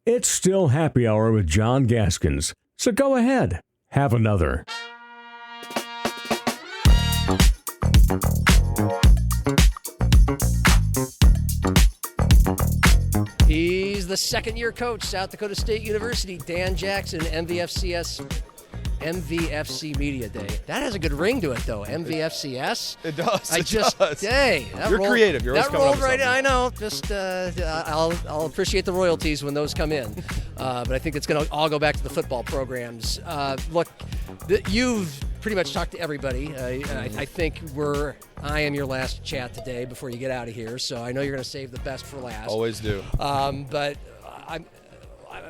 It's still happy hour with John Gaskins, so go ahead, have another. He's the second-year coach, South Dakota State University, Dan Jackson, MVFC Media Day. That has a good ring to it, though. MVFCS. It does. Hey, you're creative. You're always that coming rolled up with right in. something. I know. Just I'll appreciate the royalties when those come in. But I think it's going to all go back to the football programs. Look, you've pretty much talked to everybody. I think I am your last chat today before you get out of here. So I know you're going to save the best for last. Always do. But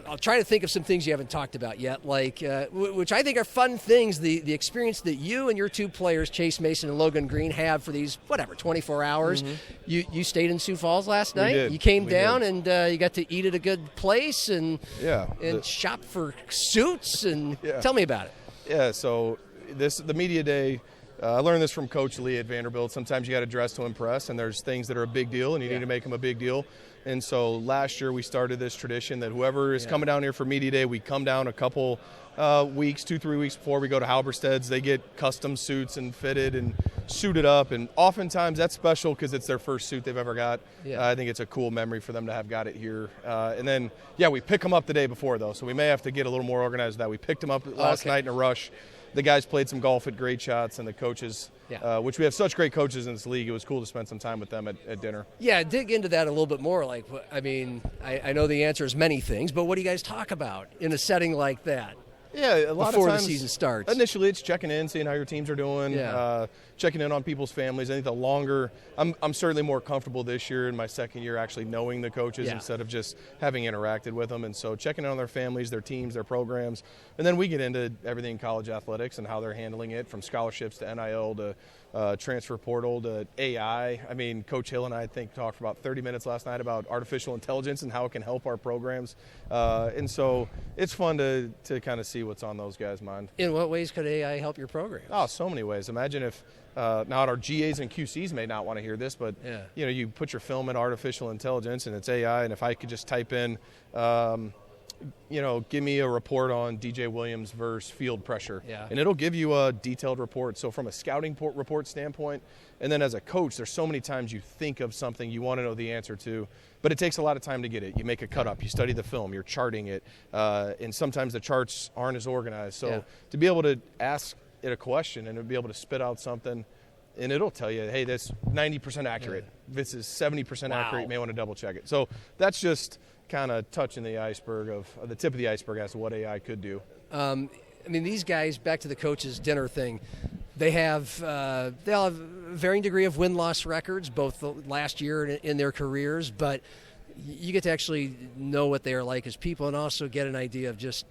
I'll try to think of some things you haven't talked about yet, like which I think are fun things. The experience that you and your two players, Chase Mason and Logan Green, have for these 24 hours. Mm-hmm. You stayed in Sioux Falls last night. We did. You came We down did. and you got to eat at a good place and Yeah. shop for suits and Yeah. tell me about it. Yeah. So the media day. I learned this from Coach Lee at Vanderbilt. Sometimes you got to dress to impress, and there's things that are a big deal, and you need to make them a big deal. And so last year we started this tradition that whoever is coming down here for Media Day, we come down a couple weeks, 2-3 weeks before we go to Halberstad's. They get custom suits and fitted and suited up, and oftentimes that's special because it's their first suit they've ever got. Yeah. I think it's a cool memory for them to have got it here. And then, we pick them up the day before, though, so we may have to get a little more organized with that. We picked them up last night in a rush. The guys played some golf at great shots, and the coaches, which we have such great coaches in this league, it was cool to spend some time with them at dinner. Yeah, dig into that a little bit more. Like, I mean, I know the answer is many things, but what do you guys talk about in a setting like that? Yeah, a lot before of times, the season starts. Initially, it's checking in, seeing how your teams are doing, checking in on people's families. I think the longer, I'm certainly more comfortable this year in my second year actually knowing the coaches instead of just having interacted with them. And so checking in on their families, their teams, their programs. And then we get into everything college athletics and how they're handling it, from scholarships to NIL to transfer portal to AI. I mean, Coach Hill and I think talked for about 30 minutes last night about artificial intelligence and how it can help our programs. And so it's fun to kind of see what's on those guys' mind. In what ways could AI help your program? Oh, so many ways. Imagine if now our GAs and QCs may not want to hear this, but you put your film in artificial intelligence and it's AI, and if I could just type in give me a report on DJ Williams versus field pressure. Yeah. And it'll give you a detailed report. So from a scouting report standpoint, and then as a coach, there's so many times you think of something you want to know the answer to, but it takes a lot of time to get it. You make a cut up, you study the film, you're charting it, and sometimes the charts aren't as organized. So to be able to ask it a question and to be able to spit out something, and it'll tell you, hey, that's 90% accurate. This is 70% accurate. You may want to double check it. So that's just kind of touching the iceberg of the tip of the iceberg as to what AI could do. I mean, these guys, back to the coaches' dinner thing, they all have a varying degree of win-loss records, both the last year and in their careers, but you get to actually know what they are like as people and also get an idea of just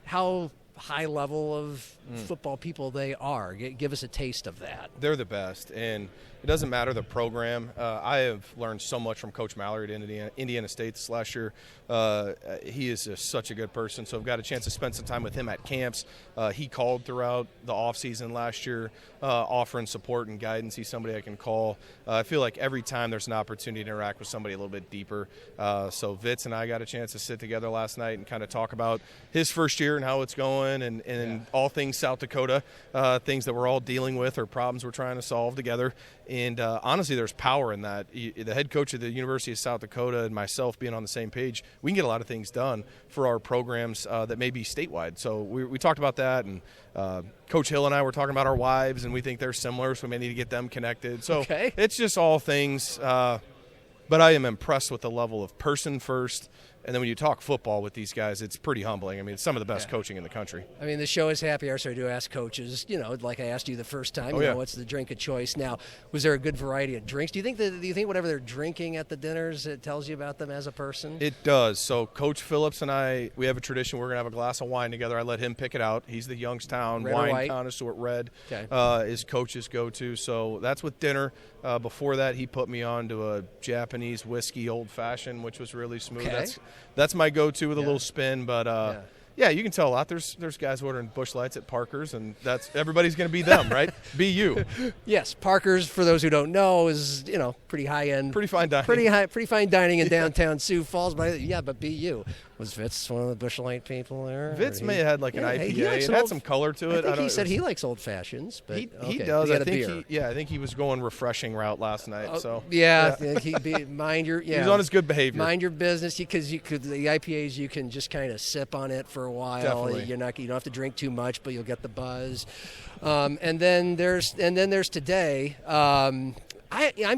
how high level of football people they are. Give us a taste of that. They're the best, and it doesn't matter the program. I have learned so much from Coach Mallory at Indiana State this last year. He is such a good person, so I've got a chance to spend some time with him at camps. He called throughout the offseason last year, offering support and guidance. He's somebody I can call. I feel like every time there's an opportunity to interact with somebody a little bit deeper. So Vitz and I got a chance to sit together last night and kind of talk about his first year and how it's going and all things South Dakota, things that we're all dealing with or problems we're trying to solve together. And honestly, there's power in that. The head coach of the University of South Dakota and myself being on the same page, we can get a lot of things done for our programs that may be statewide. So we talked about that, and Coach Hill and I were talking about our wives, and we think they're similar, so we may need to get them connected. So it's just all things. But I am impressed with the level of person first. And then when you talk football with these guys, it's pretty humbling. I mean, it's some of the best coaching in the country. I mean, the show is happy hour, so I do ask coaches, like I asked you the first time, what's the drink of choice? Now, was there a good variety of drinks? Do you think whatever they're drinking at the dinners, it tells you about them as a person? It does. So Coach Phillips and I, we have a tradition. We're going to have a glass of wine together. I let him pick it out. He's the Youngstown wine connoisseur. Red is Coach's go-to. So that's with dinner. Before that, he put me on to a Japanese whiskey old-fashioned, which was really smooth. That's my go-to with a little spin. But Yeah, you can tell a lot. There's guys ordering Busch Lights at Parker's, and everybody's going to be them, right? Be you. Yes, Parker's, for those who don't know, is pretty high end, pretty fine dining, pretty fine dining in downtown Sioux Falls. But be you. Was Vitz one of the Busch Light people there? Vitz may have had like an IPA. It had some color to it. I think he said he likes old fashions, but he does. I think he was going refreshing route last night. Mind your he was on his good behavior. Mind your business, because the IPAs you can just kind of sip on it for a while. Definitely. You don't have to drink too much, but you'll get the buzz. And then there's today. I'm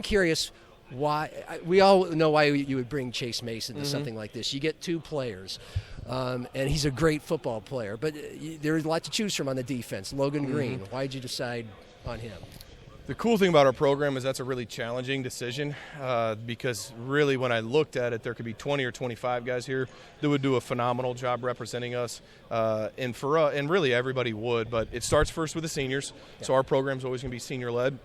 curious. Why we all know why you would bring Chase Mason to something like this. You get two players, and he's a great football player, but there's a lot to choose from on the defense. Logan Green, why did you decide on him? The cool thing about our program is that's a really challenging decision, because really when I looked at it, there could be 20 or 25 guys here that would do a phenomenal job representing us, and really everybody would, but it starts first with the seniors, so our program's always going to be senior-led.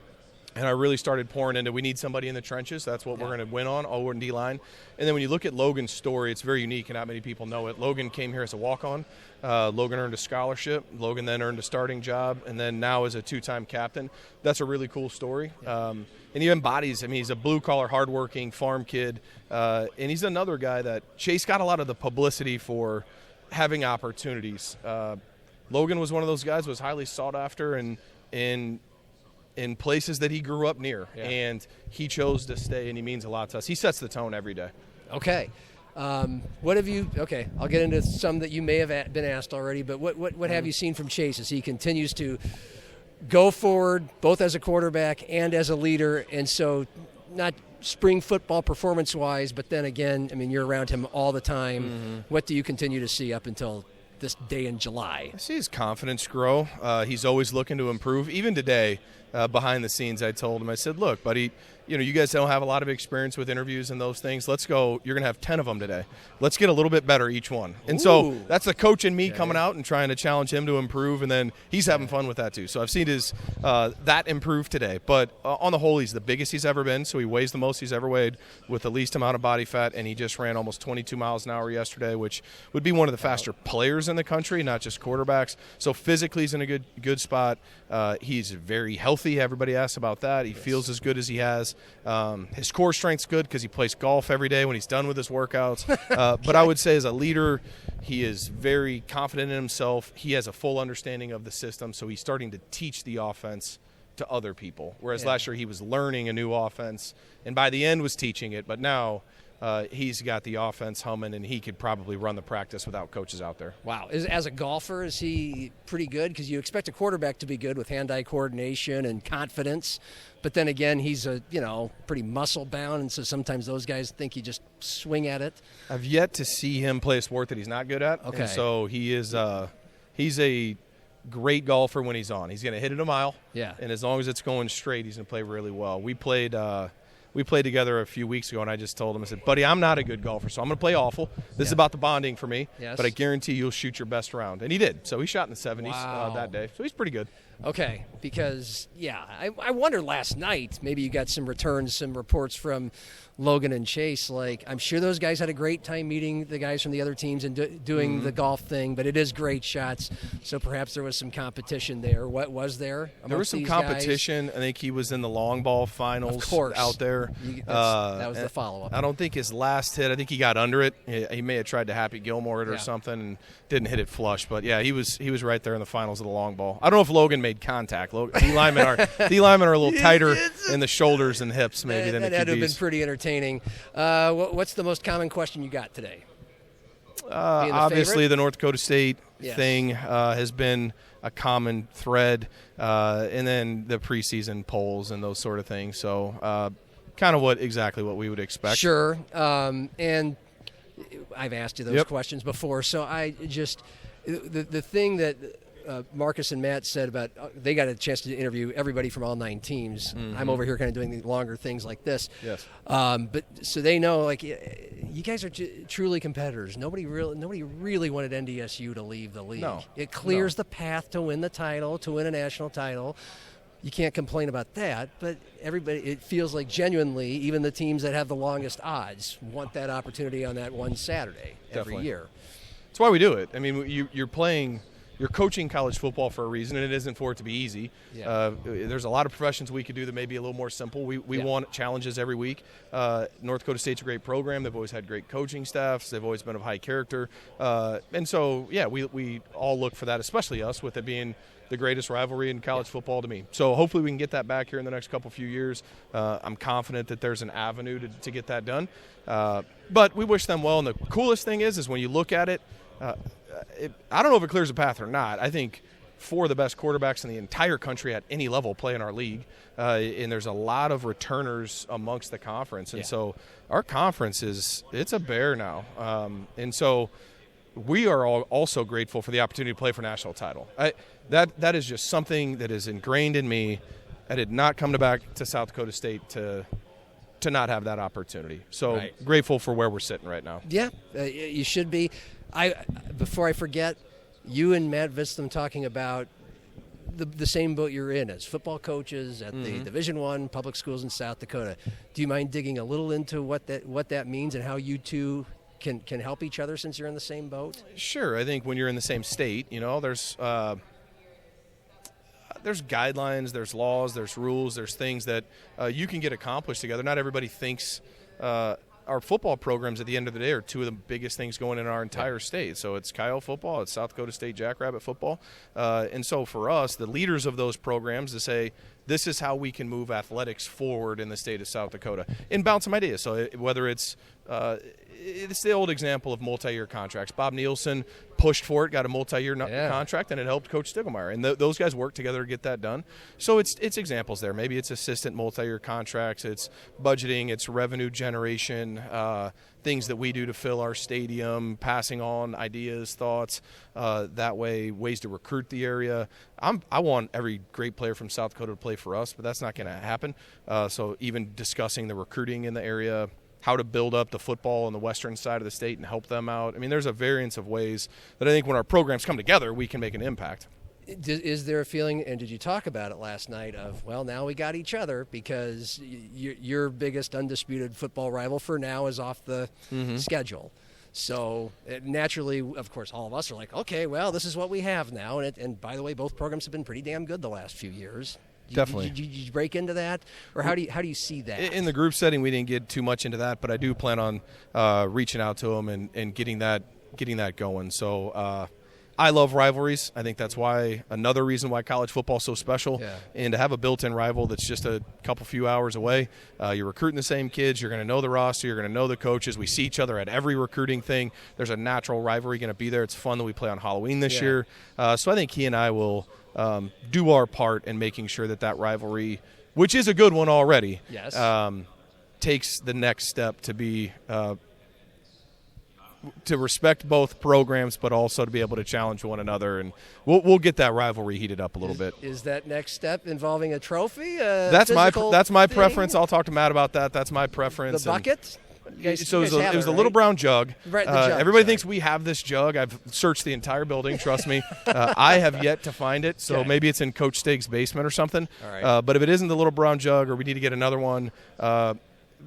And I really started pouring into, we need somebody in the trenches. That's what we're going to win on, all in D-line. And then when you look at Logan's story, it's very unique, and not many people know it. Logan came here as a walk-on. Logan earned a scholarship. Logan then earned a starting job, and then now is a two-time captain. That's a really cool story. And he embodies, he's a blue-collar, hardworking farm kid. And he's another guy that Chase got a lot of the publicity for having opportunities. Logan was one of those guys who was highly sought after in places that he grew up near, and he chose to stay, and he means a lot to us. He sets the tone every day. Okay. What have you – okay, I'll get into some that you may have been asked already, but what have you seen from Chase as he continues to go forward both as a quarterback and as a leader, and so not spring football performance-wise, but then again, you're around him all the time. What do you continue to see up until this day in July? I see his confidence grow. He's always looking to improve. Even today, behind the scenes, I told him, I said, look, buddy, you guys don't have a lot of experience with interviews and those things. Let's go. You're going to have 10 of them today. Let's get a little bit better each one. And so that's the coach in me coming out and trying to challenge him to improve, and then he's having fun with that too. So I've seen his that improve today. But on the whole, he's the biggest he's ever been, so he weighs the most he's ever weighed with the least amount of body fat, and he just ran almost 22 miles an hour yesterday, which would be one of the faster players in the country, not just quarterbacks. So physically he's in a good spot. He's very healthy. Everybody asks about that. He feels as good as he has. His core strength's good because he plays golf every day when he's done with his workouts. But I would say as a leader, he is very confident in himself. He has a full understanding of the system, so he's starting to teach the offense to other people. Whereas last year he was learning a new offense, and by the end was teaching it. But now he's got the offense humming, and he could probably run the practice without coaches out there. Wow. As a golfer, is he pretty good? Because you expect a quarterback to be good with hand-eye coordination and confidence. But then again, he's pretty muscle-bound, and so sometimes those guys think you just swing at it. I've yet to see him play a sport that he's not good at. Okay. And so he's a great golfer when he's on. He's going to hit it a mile. Yeah. And as long as it's going straight, he's going to play really well. We played together a few weeks ago, and I just told him, I said, buddy, I'm not a good golfer, so I'm going to play awful. This is about the bonding for me, but I guarantee you'll shoot your best round. And he did. So he shot in the 70s that day. So he's pretty good. Okay, because, I wonder last night, maybe you got some reports from Logan and Chase. Like, I'm sure those guys had a great time meeting the guys from the other teams and doing the golf thing, but it is great shots, so perhaps there was some competition there. What was there? There was some competition. I think he was in the long ball finals out there. That was the follow-up. I don't think his last hit, I think he got under it. He may have tried to Happy Gilmore it or something and didn't hit it flush, but he was right there in the finals of the long ball. I don't know if Logan made contact. The linemen are a little tighter in the shoulders and hips maybe than the QBs. That would have been pretty entertaining. What's the most common question you got today? Obviously, the North Dakota State thing has been a common thread, and then the preseason polls and those sort of things. So kind of exactly what we would expect. Sure. And I've asked you those questions before, so I just the thing that Marcus and Matt said about they got a chance to interview everybody from all 9 teams. I'm over here kind of doing the longer things like this. Yes. But so they know, like, you guys are truly competitors. Nobody really wanted NDSU to leave the league. No. It clears the path to win the title, to win a national title. You can't complain about that, but it feels like genuinely, even the teams that have the longest odds want that opportunity on that one Saturday every year. It's why we do it. I mean, you're coaching college football for a reason, and it isn't for it to be easy. Yeah. There's a lot of professions we could do that may be a little more simple. We want challenges every week. North Dakota State's a great program. They've always had great coaching staffs. They've always been of high character. And so, we all look for that, especially us, with it being the greatest rivalry in college football to me. So hopefully we can get that back here in the next few years. I'm confident that there's an avenue to get that done. But we wish them well. And the coolest thing is when you look at it, I don't know if it clears the path or not. I think 4 of the best quarterbacks in the entire country at any level play in our league, and there's a lot of returners amongst the conference. And so our conference it's a bear now. And so we are all also grateful for the opportunity to play for national title. That is just something that is ingrained in me. I did not come back to South Dakota State to not have that opportunity. So grateful for where we're sitting right now. Yeah, you should be. Before I forget, you and Matt Vitzthum talking about the same boat you're in as football coaches at the Division I public schools in South Dakota. Do you mind digging a little into what that means and how you two can help each other since you're in the same boat? Sure. I think when you're in the same state, there's guidelines, there's laws, there's rules, there's things that you can get accomplished together. Not everybody thinks our football programs at the end of the day are 2 of the biggest things going in our entire state. So it's Kyle football, it's South Dakota State Jackrabbit football. And so for us, the leaders of those programs to say, this is how we can move athletics forward in the state of South Dakota and bounce some ideas. So whether it's the old example of multi-year contracts. Bob Nielsen pushed for it, got a multi-year contract, and it helped Coach Stiglmeyer. And those guys worked together to get that done. So it's examples there. Maybe it's assistant multi-year contracts. It's budgeting. It's revenue generation, things that we do to fill our stadium, passing on ideas, thoughts. That way, ways to recruit the area. I want every great player from South Dakota to play for us, but that's not going to happen. So even discussing the recruiting in the area, how to build up the football on the western side of the state and help them out. I mean, there's a variance of ways that I think when our programs come together, we can make an impact. Is there a feeling, and did you talk about it last night, of, well, now we got each other because your biggest undisputed football rival for now is off the schedule. So naturally, of course, all of us are like, okay, well, this is what we have now. And by the way, both programs have been pretty damn good the last few years. Definitely. Did you break into that, or how do you see that? In the group setting, we didn't get too much into that, but I do plan on reaching out to them and getting that going. So I love rivalries. I think that's another reason why college football is so special. Yeah. And to have a built-in rival that's just a few hours away, you're recruiting the same kids. You're going to know the roster. You're going to know the coaches. We see each other at every recruiting thing. There's a natural rivalry going to be there. It's fun that we play on Halloween this year. So I think he and I will do our part in making sure that rivalry, which is a good one already, takes the next step to be to respect both programs, but also to be able to challenge one another, and we'll get that rivalry heated up a little bit. Is that next step involving a trophy? That's my preference. I'll talk to Matt about that. That's my preference. The bucket. It was the little brown jug. Right, the jug. Everybody thinks we have this jug. I've searched the entire building. Trust me, I have yet to find it. So maybe it's in Coach Stig's basement or something. All right. But if it isn't the little brown jug, or we need to get another one,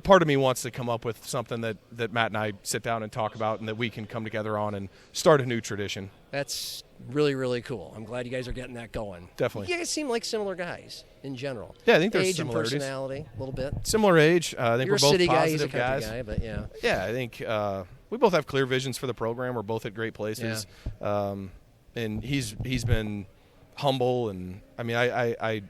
part of me wants to come up with something that Matt and I sit down and talk about, and that we can come together on and start a new tradition. That's really, really cool. I'm glad you guys are getting that going. Definitely. You guys seem like similar guys in general. Yeah, I think there's age similarities. And personality, a little bit. Similar age. I think You're we're both a city guy, positive he's a country guys. guy, but yeah. Yeah, I think we both have clear visions for the program. We're both at great places. Yeah. And he's been humble, and I mean, I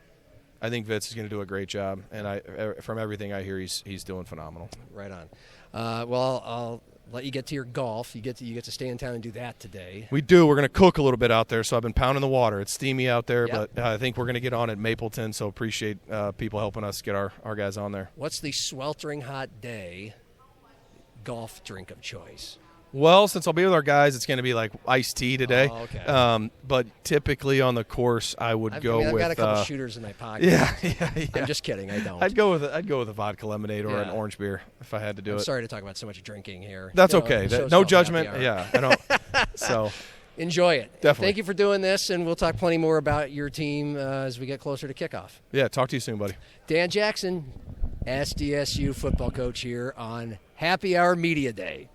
think Vitz is going to do a great job, and from everything I hear, he's doing phenomenal. Right on. Well, I'll let you get to your golf. You get to stay in town and do that today. We do. We're going to cook a little bit out there, so I've been pounding the water. It's steamy out there, Yep. but I think we're going to get on at Mapleton, so appreciate people helping us get our guys on there. What's the sweltering hot day golf drink of choice? Well, since I'll be with our guys, it's going to be like iced tea today. Oh, okay. But typically on the course, I've got a couple shooters in my pocket. Yeah. I'm just kidding. I don't. I'd go with a vodka lemonade or an orange beer if I had to do I'm it. Sorry to talk about so much drinking here. That's okay. No judgment. Yeah, I don't. So enjoy it. Definitely. Thank you for doing this, and we'll talk plenty more about your team as we get closer to kickoff. Yeah. Talk to you soon, buddy. Dan Jackson, SDSU football coach here on Happy Hour Media Day.